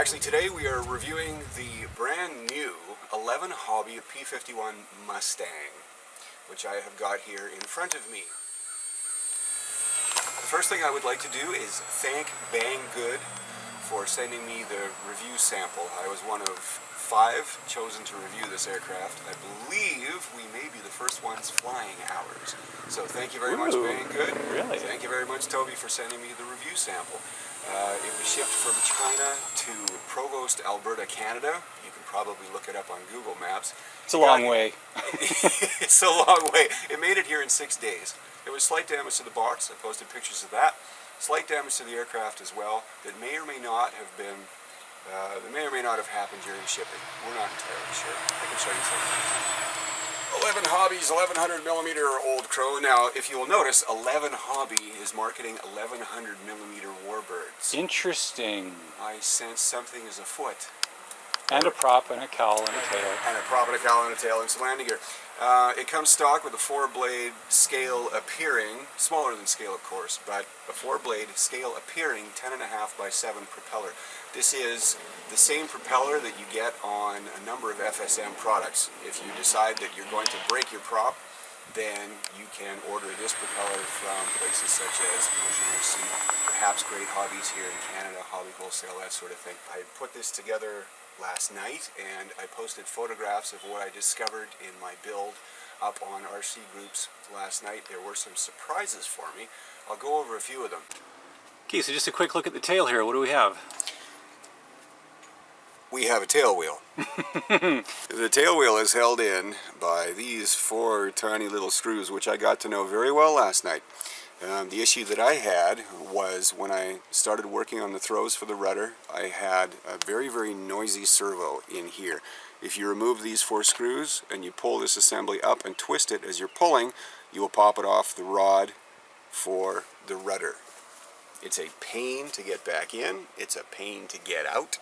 Actually, today we are reviewing the brand new ElevenHobby P-51 Mustang, which I have got here in front of me. The first thing I would like to do is thank Banggood for sending me the review sample. I was one of 5 chosen to review this aircraft. I believe we may be the first ones flying ours. So thank you very much, Banggood. Really? Thank you very much, Toby, for sending me the review sample. It was shipped from China to Provost, Alberta, Canada. You can probably look it up on Google Maps. It's a long way. It's a long way. It made it here in 6 days. There was slight damage to the box. I posted pictures of that. Slight damage to the aircraft as well that may or may not have been, happened during shipping. We're not entirely sure. I can show you something. ElevenHobby's 1100mm Old Crow. Now, if you will notice, ElevenHobby is marketing 1100mm Warbirds. Interesting. I sense something is afoot. And a prop and a cowl and a tail. And a prop and a cowl and a tail and some landing gear. It comes stock with a 4-blade scale appearing, smaller than scale of course, but a 4-blade scale appearing 10.5 by 7 propeller. This is the same propeller that you get on a number of FSM products. If you decide that you're going to break your prop, then you can order this propeller from places such as Ocean RC, perhaps Great Hobbies here in Canada, Hobby Wholesale, that sort of thing. I put this together last night and I posted photographs of what I discovered in my build up on RC groups last night. There were some surprises for me. I'll go over a few of them. Okay, so just a quick look at the tail here. What do we have? We have a tail wheel. The tail wheel is held in by these 4 tiny little screws, which I got to know very well last night. The issue that I had was when I started working on the throws for the rudder, I had a very, very noisy servo in here. If you remove these 4 screws and you pull this assembly up and twist it as you're pulling, you will pop it off the rod for the rudder. It's a pain to get back in, it's a pain to get out.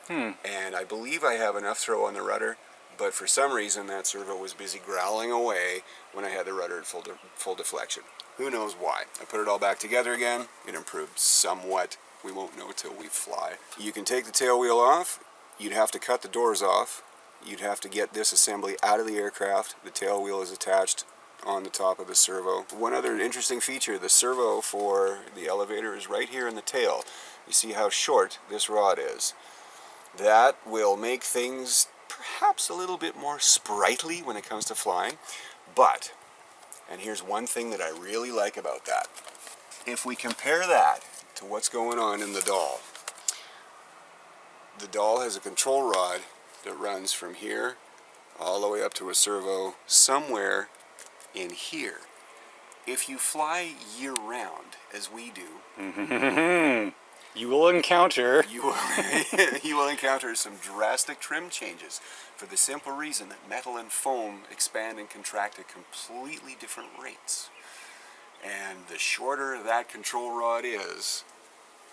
And I believe I have enough throw on the rudder, but for some reason that servo was busy growling away when I had the rudder at full deflection. Who knows why? I put it all back together again. It improved somewhat. We won't know till we fly. You can take the tail wheel off. You'd have to cut the doors off. You'd have to get this assembly out of the aircraft. The tail wheel is attached on the top of the servo. One other interesting feature, the servo for the elevator is right here in the tail. You see how short this rod is. That will make things perhaps a little bit more sprightly when it comes to flying, but, and here's one thing that I really like about that. If we compare that to what's going on in the doll has a control rod that runs from here all the way up to a servo somewhere in here. If you fly year-round, as we do, you will encounter you will encounter some drastic trim changes for the simple reason that metal and foam expand and contract at completely different rates. And the shorter that control rod is,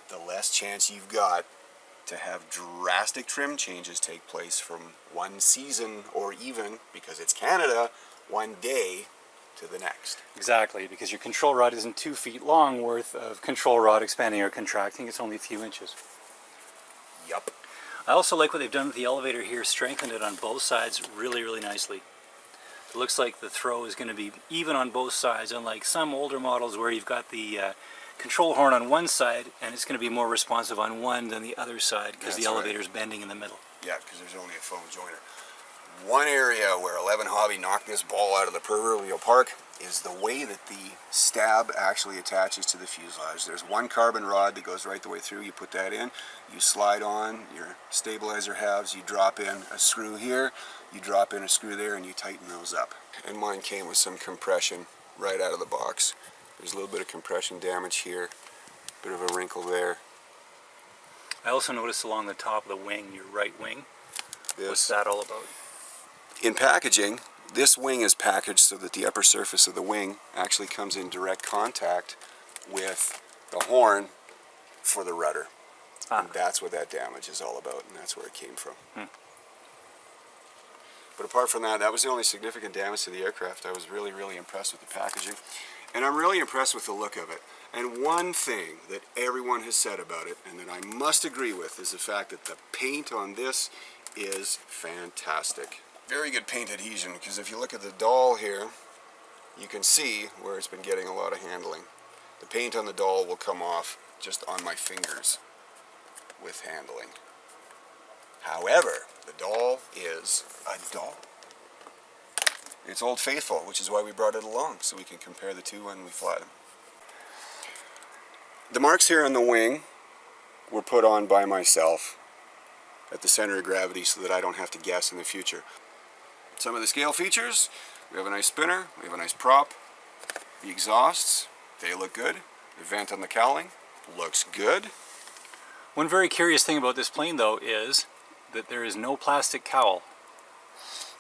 the less chance you've got to have drastic trim changes take place from one season, or even, because it's Canada, one day to the next. Exactly, because your control rod isn't 2 feet long worth of control rod expanding or contracting. It's only a few inches. Yup. I also like what they've done with the elevator here, strengthened it on both sides really, really nicely. It looks like the throw is going to be even on both sides, unlike some older models where you've got the control horn on one side and it's going to be more responsive on one than the other side because the elevator is bending in the middle. Yeah, because there's only a foam joiner. One area where ElevenHobby knocked this ball out of the proverbial park is the way that the stab actually attaches to the fuselage. There's one carbon rod that goes right the way through. You put that in, you slide on your stabilizer halves, you drop in a screw here, you drop in a screw there, and you tighten those up. And mine came with some compression right out of the box. There's a little bit of compression damage here, bit of a wrinkle there. I also noticed along the top of the wing, your right wing. What's that all about? In packaging, this wing is packaged so that the upper surface of the wing actually comes in direct contact with the horn for the rudder. And that's what that damage is all about, and that's where it came from. But apart from that, that was the only significant damage to the aircraft. I was really, really impressed with the packaging. And I'm really impressed with the look of it. And one thing that everyone has said about it, and that I must agree with, is the fact that the paint on this is fantastic. Very good paint adhesion, because if you look at the doll here, you can see where it's been getting a lot of handling. The paint on the doll will come off just on my fingers with handling. However, the doll is a doll. It's Old Faithful, which is why we brought it along, so we can compare the two when we fly them. The marks here on the wing were put on by myself at the center of gravity so that I don't have to guess in the future. Some of the scale features: we have a nice spinner, we have a nice prop. The exhausts, they look good. The vent on the cowling looks good. One very curious thing about this plane, though, is that there is no plastic cowl.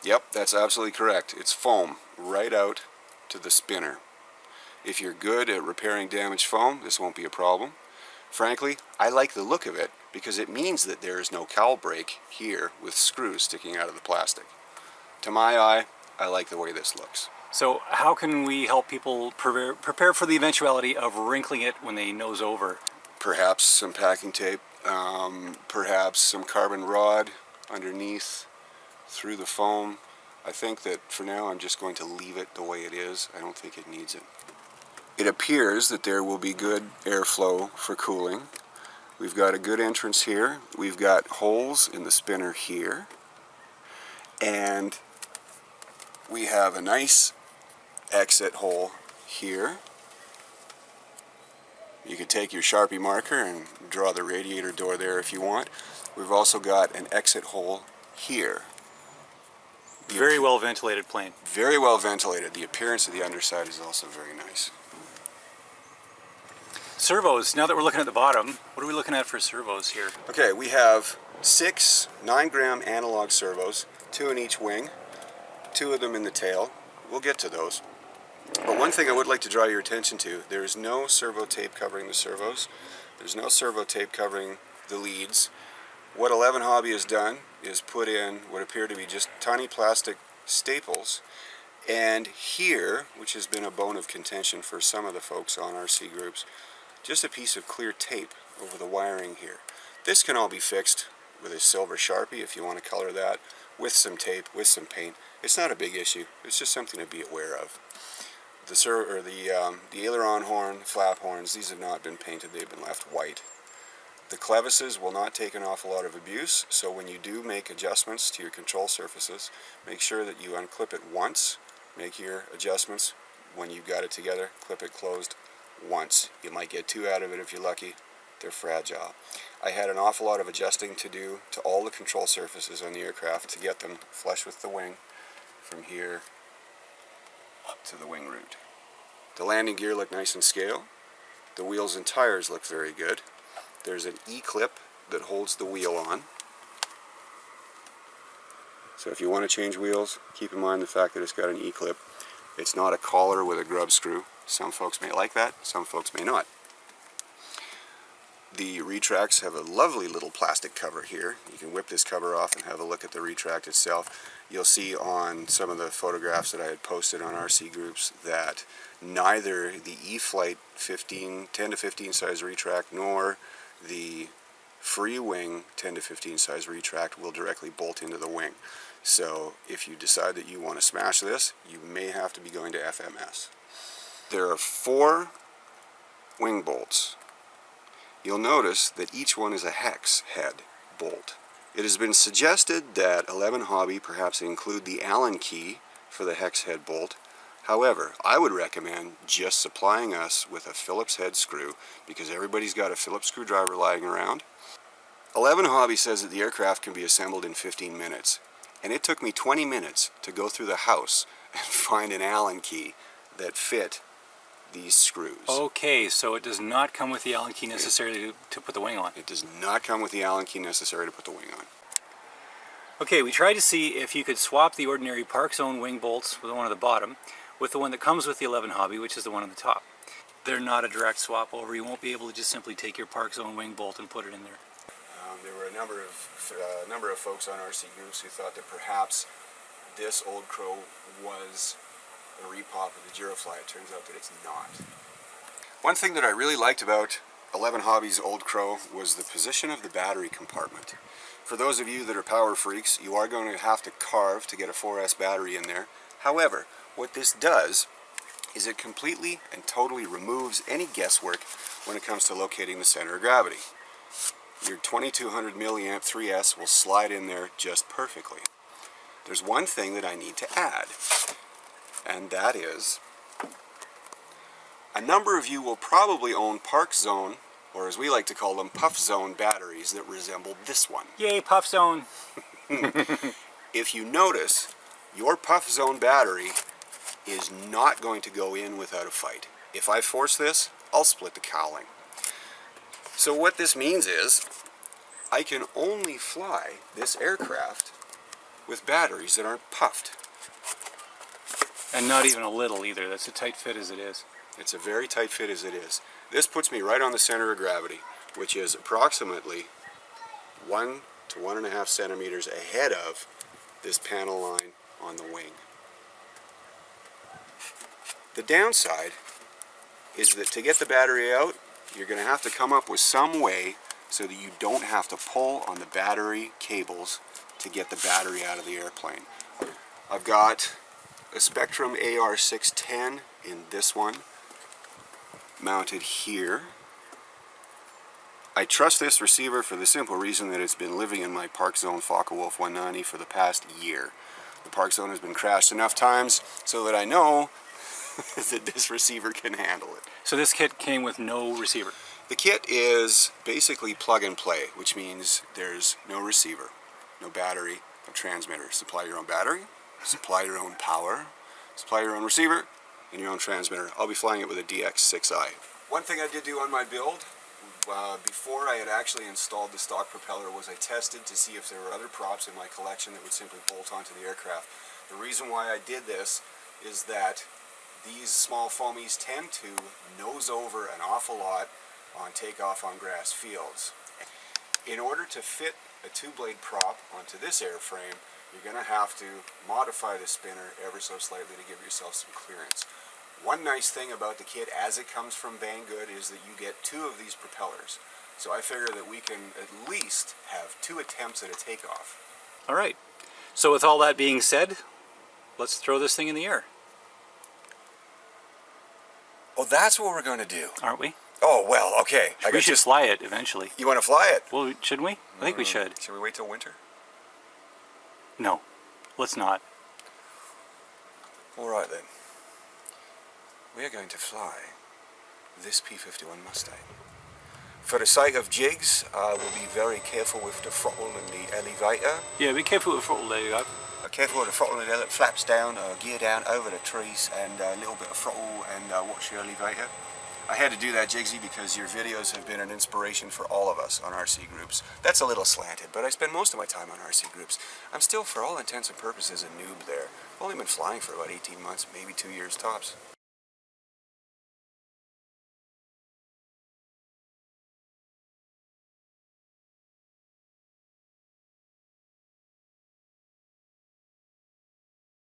Yep, that's absolutely correct. It's foam right out to the spinner. If you're good at repairing damaged foam, this won't be a problem. Frankly, I like the look of it because it means that there is no cowl break here with screws sticking out of the plastic. To my eye, I like the way this looks. So how can we help people prepare for the eventuality of wrinkling it when they nose over? Perhaps some packing tape, perhaps some carbon rod underneath through the foam. I think that for now I'm just going to leave it the way it is. I don't think it needs it. It appears that there will be good airflow for cooling. We've got a good entrance here. We've got holes in the spinner here. And we have a nice exit hole here. You could take your Sharpie marker and draw the radiator door there if you want. We've also got an exit hole here. Very well ventilated plane. Very well ventilated. The appearance of the underside is also very nice. Servos, now that we're looking at the bottom, what are we looking at for servos here? Okay, we have 6 9-gram analog servos, 2 in each wing, 2 of them in the tail. We'll get to those. But one thing I would like to draw your attention to, there is no servo tape covering the servos. There's no servo tape covering the leads. What ElevenHobby has done is put in what appear to be just tiny plastic staples. And here, which has been a bone of contention for some of the folks on RC groups, just a piece of clear tape over the wiring here. This can all be fixed with a silver Sharpie if you want to color that, with some tape, with some paint. It's not a big issue. It's just something to be aware of. The aileron horn, flap horns, these have not been painted. They've been left white. The clevises will not take an awful lot of abuse, so when you do make adjustments to your control surfaces, make sure that you unclip it once. Make your adjustments when you've got it together. Clip it closed once. You might get 2 out of it if you're lucky. They're fragile. I had an awful lot of adjusting to do to all the control surfaces on the aircraft to get them flush with the wing from here to the wing root. The landing gear looked nice and scale. The wheels and tires look very good. There's an E-clip that holds the wheel on. So if you want to change wheels, keep in mind the fact that it's got an E-clip. It's not a collar with a grub screw. Some folks may like that, some folks may not. The retracts have a lovely little plastic cover here. You can whip this cover off and have a look at the retract itself. You'll see on some of the photographs that I had posted on RC groups that neither the E-Flight 10 to 15 size retract nor the free wing 10 to 15 size retract will directly bolt into the wing. So if you decide that you want to smash this, you may have to be going to FMS. There are 4 wing bolts. You'll notice that each one is a hex head bolt. It has been suggested that ElevenHobby perhaps include the Allen key for the hex head bolt. However, I would recommend just supplying us with a Phillips head screw because everybody's got a Phillips screwdriver lying around. ElevenHobby says that the aircraft can be assembled in 15 minutes. And it took me 20 minutes to go through the house and find an Allen key that fit these screws. Okay, so it does not come with the Allen key necessarily to put the wing on. It does not come with the Allen key necessary to put the wing on. Okay, we tried to see if you could swap the ordinary Park Zone wing bolts with the one at the bottom with the one that comes with the ElevenHobby, which is the one on the top. They're not a direct swap over. You won't be able to just simply take your Park Zone wing bolt and put it in there. There were a number of folks on RC groups who thought that perhaps this Old Crow was a repop of the Girofly. It turns out that it's not. One thing that I really liked about ElevenHobby's Old Crow was the position of the battery compartment. For those of you that are power freaks, you are going to have to carve to get a 4S battery in there. However, what this does is it completely and totally removes any guesswork when it comes to locating the center of gravity. Your 2200 milliamp 3S will slide in there just perfectly. There's one thing that I need to add, and that is a number of you will probably own Park Zone, or as we like to call them, Puff Zone batteries that resemble this one. Yay, Puff Zone! If you notice, your Puff Zone battery is not going to go in without a fight. If I force this, I'll split the cowling. So what this means is, I can only fly this aircraft with batteries that aren't puffed. And not even a little either. That's a tight fit as it is. It's a very tight fit as it is. This puts me right on the center of gravity, which is approximately 1 to 1.5 centimeters ahead of this panel line on the wing. The downside is that to get the battery out, you're going to have to come up with some way so that you don't have to pull on the battery cables to get the battery out of the airplane. I've got a Spectrum AR610 in this one, mounted here. I trust this receiver for the simple reason that it's been living in my Park Zone Focke-Wulf 190 for the past year. The Park Zone has been crashed enough times so that I know that this receiver can handle it. So this kit came with no receiver? The kit is basically plug and play, which means there's no receiver, no battery, no transmitter. Supply your own battery, supply your own power, supply your own receiver, and your own transmitter. I'll be flying it with a DX6i. One thing I did do on my build, before I had actually installed the stock propeller, was I tested to see if there were other props in my collection that would simply bolt onto the aircraft. The reason why I did this is that these small foamies tend to nose over an awful lot on takeoff on grass fields. In order to fit a two-blade prop onto this airframe, you're going to have to modify the spinner ever so slightly to give yourself some clearance. One nice thing about the kit as it comes from Banggood is that you get 2 of these propellers. So I figure that we can at least have 2 attempts at a takeoff. All right. So with all that being said, let's throw this thing in the air. Oh, that's what we're going to do. Aren't we? Oh, well, okay. We should fly it eventually. You want to fly it? Well, shouldn't we? I think we should. Should we wait till winter? No, let's not. All right then. We are going to fly this P-51 Mustang. For the sake of jigs, we'll be very careful with the throttle and the elevator. Yeah, be careful with the throttle there, you got. Careful with the throttle and the flaps down, gear down over the trees, and a little bit of throttle, and watch your elevator. I had to do that, Jigsy, because your videos have been an inspiration for all of us on RC groups. That's a little slanted, but I spend most of my time on RC groups. I'm still, for all intents and purposes, a noob there. I've only been flying for about 18 months, maybe 2 years tops.